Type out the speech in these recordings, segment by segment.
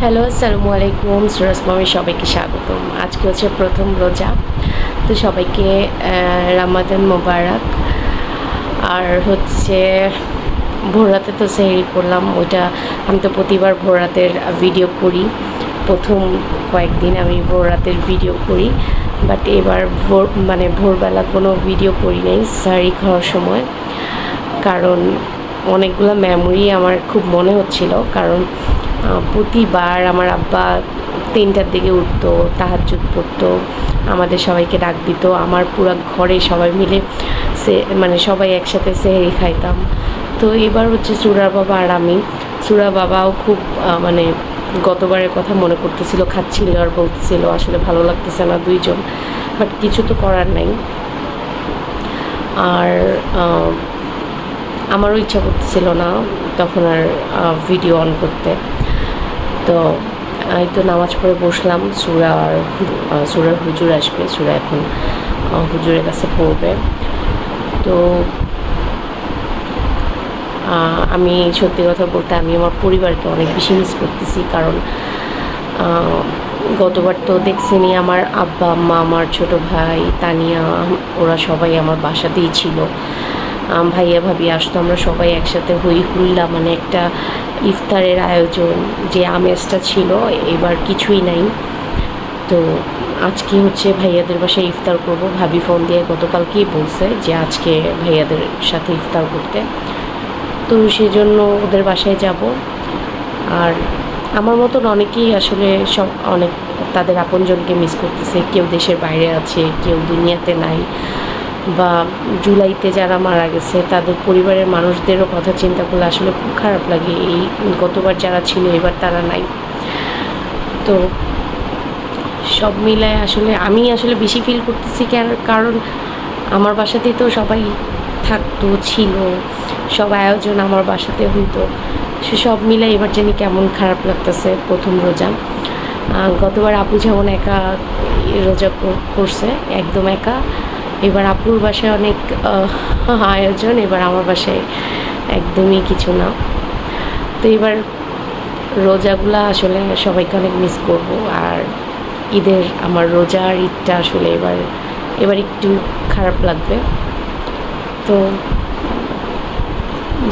Hello, আসসালামু আলাইকুম। সুরাজ মামি সবাইকে স্বাগতম। আজকে হচ্ছে প্রথম রোজা, তো সবাইকে রামাদান মোবারক। আর হচ্ছে ভোর রাতে তো সেহরি করলাম, ওইটা আমি তো প্রতিবার ভোর রাতের ভিডিও করি। প্রথম কয়েকদিন আমি ভোর রাতের ভিডিও করি, বাট এবার ভোরবেলা কোনো ভিডিও করি নাই সেহরি খাওয়ার সময়, কারণ অনেকগুলো মেমোরি আমার খুব মনে হচ্ছিল। কারণ প্রতিবার আমার আব্বা 3টার দিকে উঠতো, তাহাজ্জুদ পড়তো, আমাদের সবাইকে ডাক দিত, আমার পুরো ঘরে সবাই মিলে সবাই একসাথে সেহরি খাইতাম। তো এবার হচ্ছে সুরার বাবা আর আমি, সুরা বাবাও খুব গতবারের কথা মনে করতেছিল, খাচ্ছিল আর বলতেছিল আসলে ভালো লাগতেছে না দুইজন, বাট কিছু তো করার নাই। আর আমারও ইচ্ছা করতেছিল না তখন আর ভিডিও অন করতে। তো এই তো নামাজ পড়ে বসলাম, সুরার হুজুর আসবে, সুরা এখন হুজুরের কাছে পড়বে। তো আমি সত্যি কথা বলতে আমি আমার পরিবারকে অনেক বেশি মিস করতেছি, কারণ গতবার তো দেখছিনি আমার আব্বা আম্মা, আমার ছোটো ভাই তানিয়া, ওরা সবাই আমার বাসাতেই ছিল। ভাইয়া ভাবি আসতো, আমরা সবাই একসাথে হই হুল্লা, একটা ইফতারের আয়োজন, যে আমেজটা ছিল এবার কিছুই নাই। তো আজকে হচ্ছে ভাইয়াদের বাসায় ইফতার করব, ভাবি ফোন দিয়ে গতকালকেই বলছে যে আজকে ভাইয়াদের সাথে ইফতার করতে, তো সেজন্য ওদের বাসায় যাব। আর আমার মতন অনেকেই আসলে অনেক তাদের আপনজনকে মিস করতেছে, কেউ দেশের বাইরে আছে, কেউ দুনিয়াতে নাই, বা জুলাইতে যারা মারা গেছে তাদের পরিবারের মানুষদেরও কথা চিন্তা করলে আসলে খুব খারাপ লাগে। এই গতবার যারা ছিল এবার তারা নাই। তো সব মিলায় আসলে আমি বেশি ফিল করতেছি, কারণ আমার বাসাতেই তো সবাই থাকতো, ছিল, সব আয়োজন আমার বাসাতে হইতো। সব মিলাই এবার জানি কেমন খারাপ লাগতেছে প্রথম রোজা। গতবার আপু যেমন একা রোজা করছে, একদম একা, এবার আপুর বাসায় অনেক আয়োজন, এবার আমার বাসায় একদমই কিছু না। তো এবার রোজাগুলা আসলে সবাইকে অনেক মিস করব। আর আমার রোজা আর ঈদটা আসলে এবার একটু খারাপ লাগবে। তো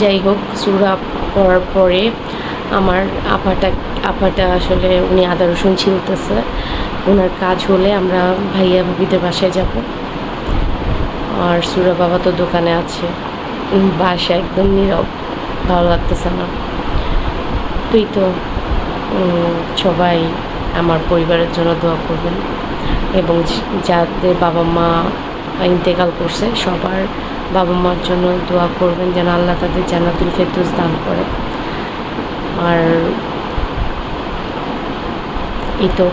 যাই হোক, সূরা পড়ার পরে আমার আপাটা আসলে উনি আদা রসুন ছিলতেছে, ওনার কাজ হলে আমরা ভাইয়া ভাবিদের বাসায় যাব। আর সুরা বাবা তো দোকানে আছে, বাসা একদম নীরব, ভালো লাগতেছে না। তুই তো সবাই আমার পরিবারের জন্য দোয়া করবেন, এবং যাদের বাবা মা ইন্তেকাল করছে সবার বাবা মার জন্য দোয়া করবেন যেন আল্লাহ তাদের জান্নাতুল ফেরদৌস দান করে। আর এই তো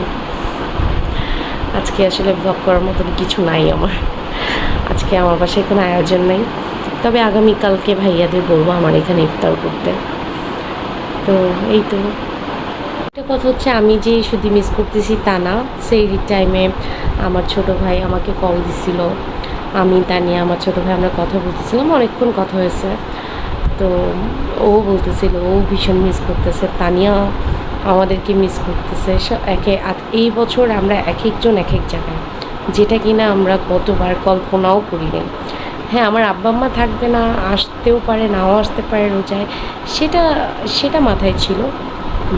আজকে আসলে ব্লগ করার মতন কিছু নাই আমার, আজকে আমার বাসায় কোনো আয়োজন নেই, তবে আগামীকালকে ভাইয়াদের বলবো আমার এখানে ইফতার করতে। তো এই তো একটা কথা হচ্ছে, আমি যে শুধু মিস করতেছি তা না, সেই টাইমে আমার ছোটো ভাই আমাকে কল দিছিল, আমি তানিয়া আমার ছোটো ভাই আমরা কথা বলতেছিলাম, অনেকক্ষণ কথা হয়েছে। তো ও বলতেছিল ও ভীষণ মিস করতেছে, তানিয়া আমাদেরকে মিস করতেছে। এই বছর আমরা এক একজন এক এক জায়গায়, যেটা কিনা আমরা গতবার কল্পনাও করিনি। হ্যাঁ, আমার আব্বা আম্মা থাকবে না, আসতেও পারে, নাও আসতে পারে রোজায়, সেটা মাথায় ছিল,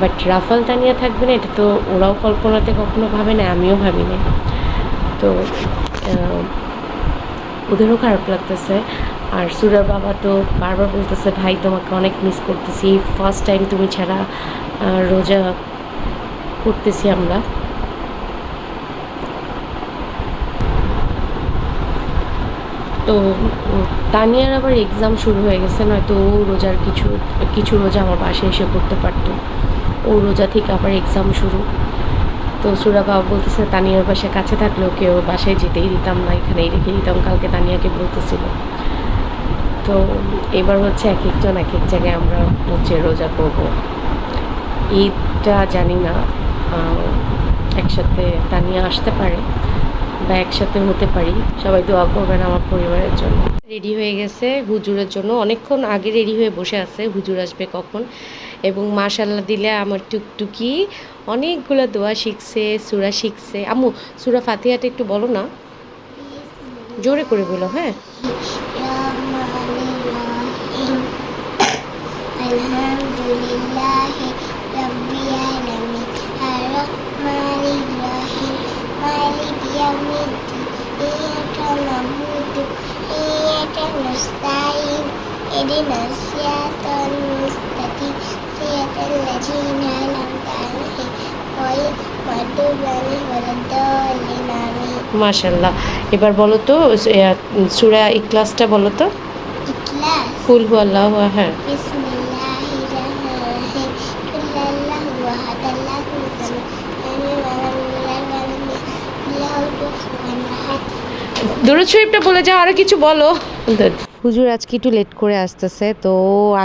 বাট রাফাল তানিয়া থাকবে না এটা তো ওরাও কল্পনাতে কখনো ভাবে না, আমিও ভাবি না। তো ওদেরও খারাপ লাগতেছে। আর সুরার বাবা তো বারবার বলতেছে ভাই তোমাকে অনেক মিস করতেছি, ফার্স্ট টাইম তুমি ছাড়া রোজা করতেছি আমরা। তো তানিয়ার আবার এক্সাম শুরু হয়ে গেছে, নয়তো ও রোজার কিছু রোজা আমার বাসায় এসে করতে পারতো, ও রোজা থেকে আবার এক্সাম শুরু। তো সুরা বাবা বলতেছে তানিয়ার বাসায় কাছে থাকলেও কেউ বাসায় যেতেই দিতাম না, এখানেই রেখে দিতাম, কালকে তানিয়াকে বলতেছিল। তো এবার হচ্ছে এক একজন এক এক জায়গায় আমরা হচ্ছে রোজা করব। ঈদটা জানি না একসাথে তানিয়া আসতে পারে বা একসাথে হতে পারি, সবাই দোয়া করবেন আমার পরিবারের জন্য। রেডি হয়ে গেছে হুজুরের জন্য, অনেকক্ষণ আগে রেডি হয়ে বসে আছে, হুজুর আসবে কখন এবং মাশাআল্লাহ দিলে আমার টুকটুকি অনেকগুলো দোয়া শিখছে, সূরা শিখছে। আম্মু সূরা ফাতিহাটা একটু বলো না, জোরে করে বলো। হ্যাঁ, আলহামদুলিল্লাহি রাব্বিল আলামিন আর-রাহমানির রাহিম মালিকি ইয়াউমিদ্দিন ইyyaka না'বুদু ওয়া ইyyaka নাস্তাঈন ইহদিনাস সিরাতাল মুস্তাকিম সিরাতাল লাযীনা আন'আমতা আলাইহিম গায়রিল মাগদুবি আলাইহিম ওয়ালাদ-দাল্লিন আমিন। মাশাআল্লাহ। এবার বলো তো সূরা ইখলাসটা বলো তো। ইখলাস, কুল হুয়াল্লাহু আহাদ। হ্যাঁ, বিসমিল্লাহির রাহমানির রাহিম কুল আল্লাহু আহাদ আল্লাহুস সামাদ দরুদ শরীফটা বলে যাও, আরো কিছু বলো। হুজুর আজকে একটু লেট করে আসতেছে, তো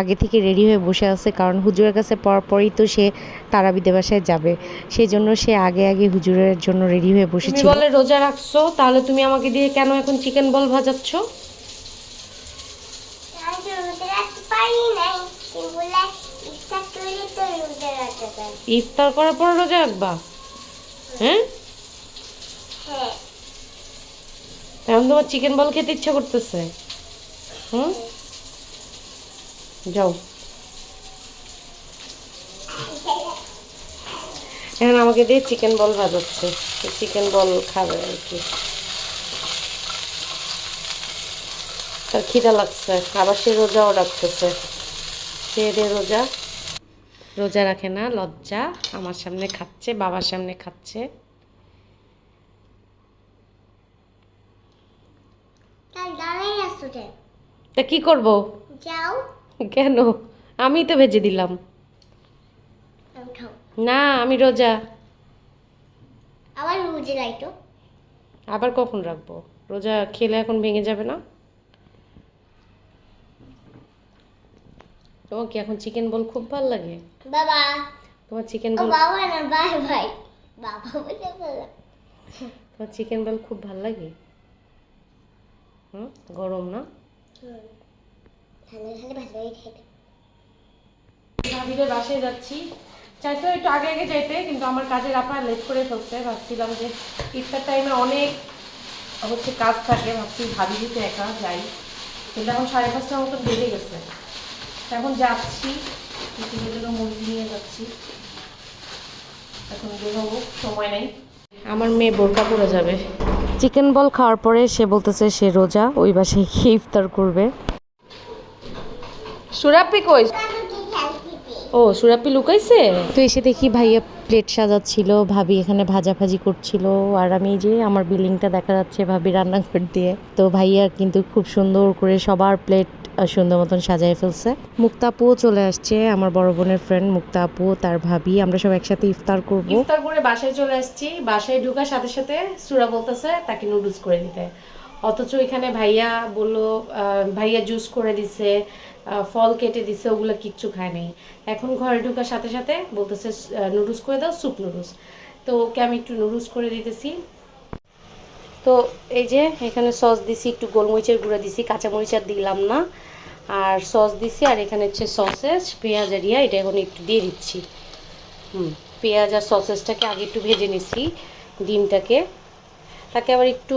আগে থেকে রেডি হয়ে বসে আছে, কারণ হুজুরের কাছে পরপরই তো সে তারাবিদের বাসায় যাবে, সেই জন্য সে আগে আগে হুজুরের জন্য রেডি হয়ে বসেছিল। তুমি বলে রোজা রাখছো, তাহলে তুমি আমাকে দিয়ে কেন এখন চিকেন বল ভাজাচ্ছ? ইফতার করার পর রোজা রাখবা? হ্যাঁ, এখন তোমার চিকেন বল খেতে ইচ্ছা করতেছে? হুম, যাও। এখন আমাকে দিয়ে চিকেন বল ভাজাচ্ছে, চিকেন বল খাবে আর কি। তার খিদা লাগছে, আবার সে রোজাও রাখতেছে। সে রোজা রোজা রাখে না, লজ্জা। আমার সামনে খাচ্ছে, বাবার সামনে খাচ্ছে। তা কি করব? যাও, কেন? আমি তো ভেজে দিলাম। না, আমি রোজা। আবার রোজে রাইতো। আবার কখন রাখবো? রোজা খেলে এখন ভেঙে যাবে না? তোমার কি এখন চিকেন বল খুব ভালো লাগে? বাবা, তোমার চিকেন ও বল, বাবা না, বাই বাই। বাবা বলে বললাম। তোমার চিকেন বল খুব ভালো লাগে? হুম, গরম না? ঠান্ডা ঠান্ডা ভালোই খেতে। ভাবিদের বাসায় যাচ্ছি, চাইতো একটু আগে আগে যাইতে, কিন্তু আমার কাজের আপা লেট করে ফেলছে। ভাবছিলাম যে ইফতার টাইমে অনেক কাজ থাকে, ভাবছি ভাবি দিতে একা যাই, কিন্তু এখন 5:30টার মতন বেজে গেছে। এখন যাচ্ছি, কিছুদিনের জন্য মুরগি নিয়ে যাচ্ছি, এখন বের হবো, সময় নেই। আমার মেয়ে বোরকা পরে যাবে। চিকেন বল খাওয়ার পরে সে বলতেছে সে রোজা, ওই বাসায় গিয়ে ইফতার করবে। সুরাপি কই? ও, সুরাপি লুকাইছে। তো এসে দেখি ভাইয়া প্লেট সাজাচ্ছিল, ভাবি এখানে ভাজাভাজি করছিল, আর আমি যে আমার বিল্ডিংটা দেখা যাচ্ছে ভাবি রান্নাঘর দিয়ে। তো ভাইয়া কিন্তু খুব সুন্দর করে সবার প্লেট সুন্দর মতন সাজায় ফেলছে। মুক্তা আপুও চলে আসছে, আমার বড় বোনের ফ্রেন্ড মুক্তা আপু, তার ভাবি, আমরা সব একসাথে ইফতার করব। ইফতার করে বাসায় চলে আসছি, বাসায় ঢোকার সাথে সাথে সুরা বলতেছে তাকে নুডলস করে দিতে, অথচ এখানে ভাইয়া বললো ভাইয়া জুস করে দিছে, ফল কেটে দিছে, ওগুলো কিচ্ছু খায় নাই। এখন ঘরে ঢোকার সাথে সাথে বলতেছে নুডলস করে দাও, স্যুপ নুডলস। তো ওকে আমি একটু নুডলস করে দিতেছি। তো এই যে এখানে সস দিছি, একটু গোলমরিচের গুঁড়া দিছি, কাঁচামরিচ আর দিলাম না, আর সস দিছি, আর এখানে হচ্ছে সসেস, পেঁয়াজ আর এটা এখন একটু দিয়ে দিচ্ছি। পেঁয়াজ আর সসেসটাকে আগে একটু ভেজে নিচ্ছি, ডিমটাকে। তাকে আবার একটু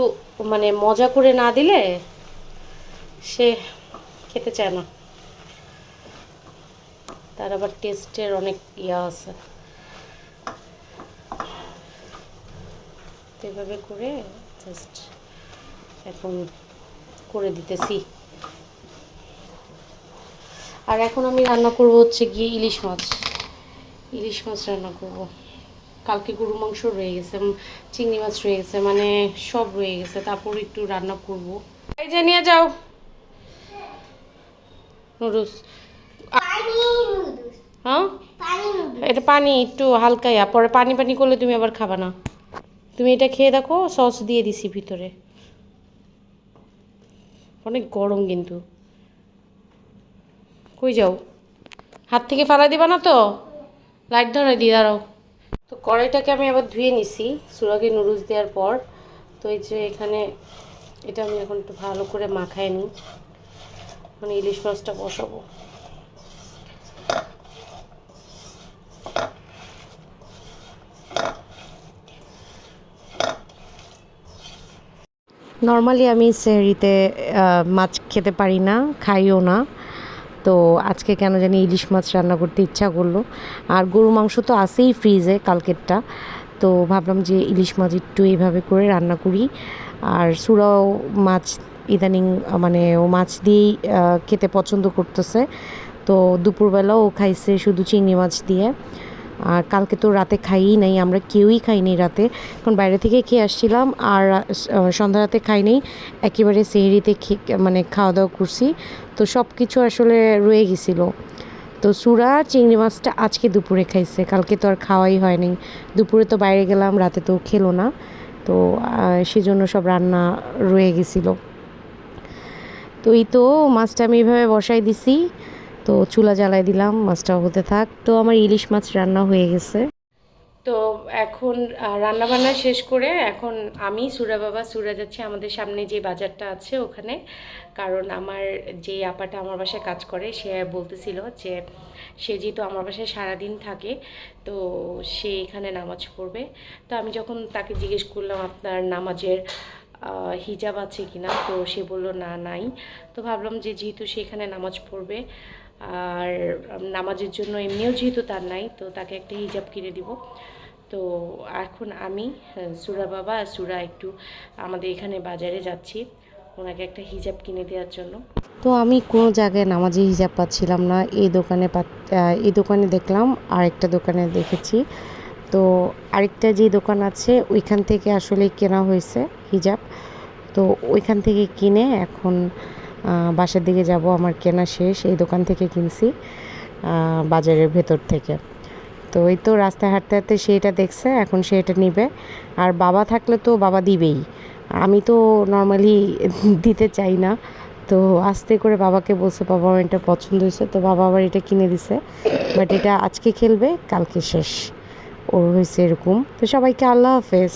মানে মজা করে না দিলে সে খেতে চায় না, তার আবার টেস্টের অনেক আছে। তো এভাবে করে জাস্ট এখন করে দিতেছি। আর এখন আমি রান্না করব হচ্ছে গিয়ে ইলিশ মাছ। ইলিশ মাছ রান্না করব। কালকে গরু মাংস রয়ে গেছে, চিংড়ি মাছ রয়ে গেছে, মানে সব রয়ে গেছে, তারপর একটু রান্না করব। এই যে নিয়ে যাও নুডলস। হ্যাঁ, এটা পানি একটু হালকাই, পরে পানি পানি করলে তুমি আবার খাবা না। তুমি এটা খেয়ে দেখো, সস দিয়ে দিছি ভিতরে, অনেক গরম কিন্তু। কই যাও, হাত থেকে ফালাই দিবা না তো? লাইট ধরাই দিয়ে দাঁড়াও। তো কড়াইটাকে আমি আবার ধুয়ে নিছি সুরাকে নুডলস দেওয়ার পর। তো এই যে এখানে এটা আমি এখন একটু ভালো করে মাখায় নিই, মানে ইলিশ মাছটা বসাবো। নর্মালি আমি সেহরিতে মাছ খেতে পারি না, খাইও না। তো আজকে কেন জানি ইলিশ মাছ রান্না করতে ইচ্ছা করলো। আর গরু মাংস তো আছেই ফ্রিজে কালকেরটা, তো ভাবলাম যে ইলিশ মাছ একটু এইভাবে করে রান্না করি। আর সুরাও মাছ ইদানিং মানে ও মাছ দিয়েই খেতে পছন্দ করতেছে। তো দুপুরবেলাও ও খাইছে শুধু চিংড়ি মাছ দিয়ে। আর কালকে তো রাতে খাইই নাই, আমরা কেউই খাইনি রাতে, কারণ বাইরে থেকে খেয়ে আসছিলাম। আর সন্ধ্যা রাতে খাই নাই, একেবারে সেহরিতে মানে খাওয়া দাওয়া করছি। তো সব কিছু আসলে রয়ে গেছিলো। তো সুরা চিংড়ি মাছটা আজকে দুপুরে খাইছে, কালকে তো আর খাওয়াই হয়নি। দুপুরে তো বাইরে গেলাম, রাতে তো খেলো না। তো সেজন্য সব রান্না রয়ে গেছিলো। তো এই তো মাছটা আমি এইভাবে বসাই দিছি, তো চুলা জ্বালাই দিলাম, মাছটাও হতে থাক। তো আমার ইলিশ মাছ রান্না হয়ে গেছে। তো এখন রান্না বান্না শেষ করে এখন আমি সুরা যাচ্ছে আমাদের সামনে যে বাজারটা আছে ওখানে। কারণ আমার যে আপাটা আমার বাসায় কাজ করে সে বলতেছিল যে সে যেহেতু আমার বাসায় সারাদিন থাকে, তো সে এখানে নামাজ পড়বে। তো আমি যখন তাকে জিজ্ঞেস করলাম আপনার নামাজের হিজাব আছে কিনা, তো সে বললো না, নাই। তো ভাবলাম যে যেহেতু সে এখানে নামাজ পড়বে আর নামাজের জন্য এমনিও যেহেতু তার নাই, তো তাকে একটা হিজাব কিনে দিব। তো এখন আমি সুরা বাবা আর সুরা একটু আমাদের এখানে বাজারে যাচ্ছি ওনাকে একটা হিজাব কিনে দেওয়ার জন্য। তো আমি কোনো জায়গায় নামাজি হিজাব পাচ্ছিলাম না, এই দোকানে দেখলাম, আরেকটা দোকানে দেখেছি। তো আরেকটা যে দোকান আছে ওইখান থেকে আসলে কেনা হয়েছে হিজাব। তো ওইখান থেকে কিনে এখন বাসার দিকে যাব। আমার কেনা শেষ, এই দোকান থেকে কিনছি বাজারের ভেতর থেকে। তো এই তো রাস্তায় হাঁটতে হাঁটতে সেটা দেখছে, এখন সে এটা নিবে। আর বাবা থাকলে তো বাবা দিবেই, আমি তো নর্মালি দিতে চাই না। তো আস্তে করে বাবাকে বলছে, বাবা আমার এটা পছন্দ হয়েছে, তো বাবা আবার এটা কিনে দিছে। বাট এটা আজকে খেলবে, কালকে শেষ, ওর হয়েছে এরকম। তো সবাইকে আল্লাহ হাফেজ।